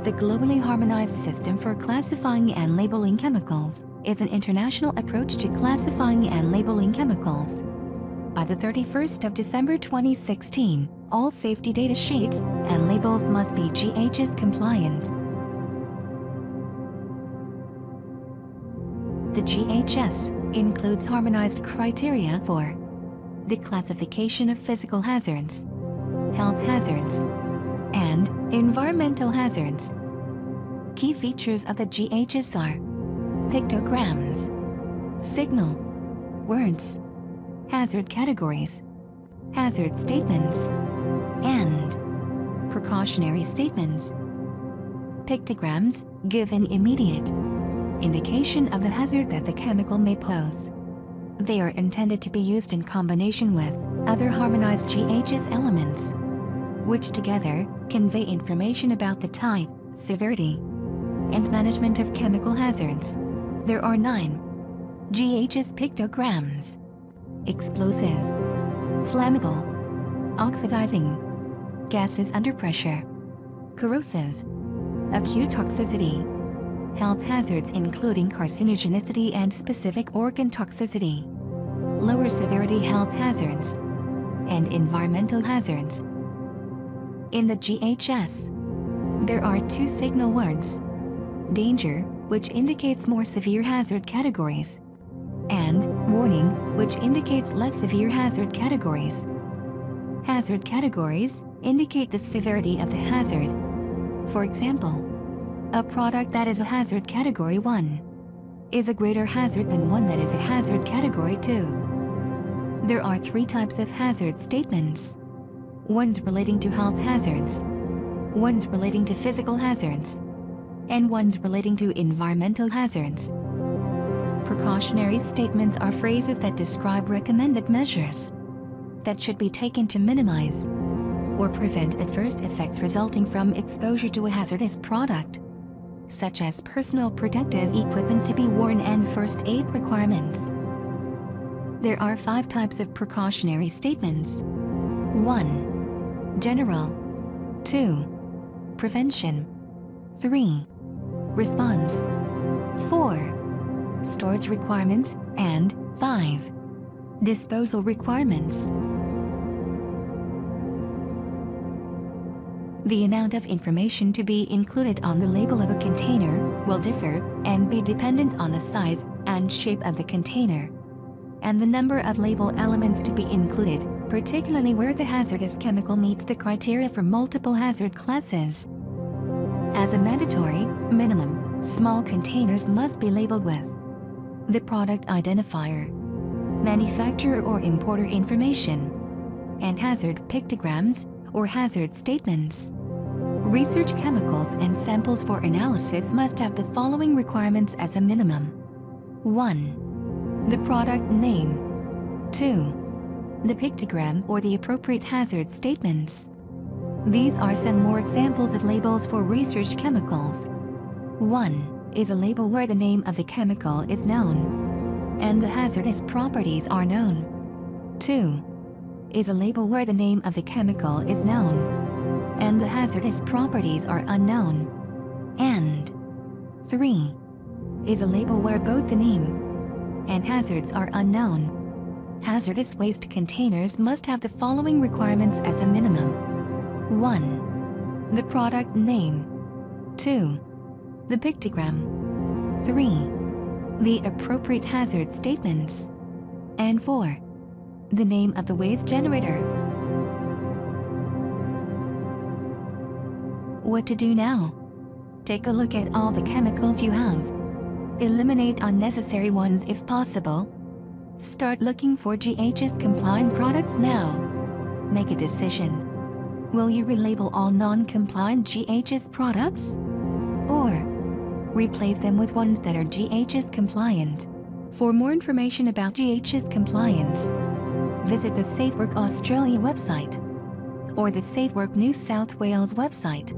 The globally harmonized system for classifying and labeling chemicals is an international approach to classifying and labeling chemicals. By the 31st of December 2016, all safety data sheets and labels must be GHS compliant. The GHS includes harmonized criteria for the classification of physical hazards, health hazards, and environmental hazards. Key features of the GHS are pictograms, signal, words, hazard categories, hazard statements, and precautionary statements. Pictograms give an immediate indication of the hazard that the chemical may pose. They are intended to be used in combination with other harmonized GHS elements, which together convey information about the type, severity, and management of chemical hazards. There are 9 GHS pictograms: explosive, flammable, oxidizing, gases under pressure, corrosive, acute toxicity, health hazards including carcinogenicity and specific organ toxicity, lower severity health hazards, and environmental hazards. In the GHS, there are 2 signal words: danger, which indicates more severe hazard categories, and warning, which indicates less severe hazard categories. Hazard categories indicate the severity of the hazard. For example, a product that is a hazard category 1 is a greater hazard than one that is a hazard category 2. There are 3 types of hazard statements: ones relating to health hazards, ones relating to physical hazards, and ones relating to environmental hazards. Precautionary statements are phrases that describe recommended measures that should be taken to minimize or prevent adverse effects resulting from exposure to a hazardous product, such as personal protective equipment to be worn and first aid requirements. There are 5 types of precautionary statements: 1. General, 2. Prevention, 3. Response, 4. Storage requirements, and 5. Disposal requirements. The amount of information to be included on the label of a container will differ and be dependent on the size and shape of the container, and the number of label elements to be included, particularly where the hazardous chemical meets the criteria for multiple hazard classes. As a mandatory minimum, small containers must be labeled with the product identifier, manufacturer or importer information, and hazard pictograms or hazard statements. Research chemicals and samples for analysis must have the following requirements as a minimum: 1. The product name. 2. The pictogram or the appropriate hazard statements. These are some more examples of labels for research chemicals. 1 is a label where the name of the chemical is known and the hazardous properties are known. 2 is a label where the name of the chemical is known and the hazardous properties are unknown. And 3 is a label where both the name and hazards are unknown. Hazardous waste containers must have the following requirements as a minimum: 1. The product name. 2. The pictogram. 3. The appropriate hazard statements. And 4. The name of the waste generator. What to do now? Take a look at all the chemicals you have. Eliminate unnecessary ones if possible. Start looking for GHS compliant products now. Make a decision. Will you relabel all non-compliant GHS products? Or replace them with ones that are GHS compliant? For more information about GHS compliance, visit the SafeWork Australia website or the SafeWork New South Wales website.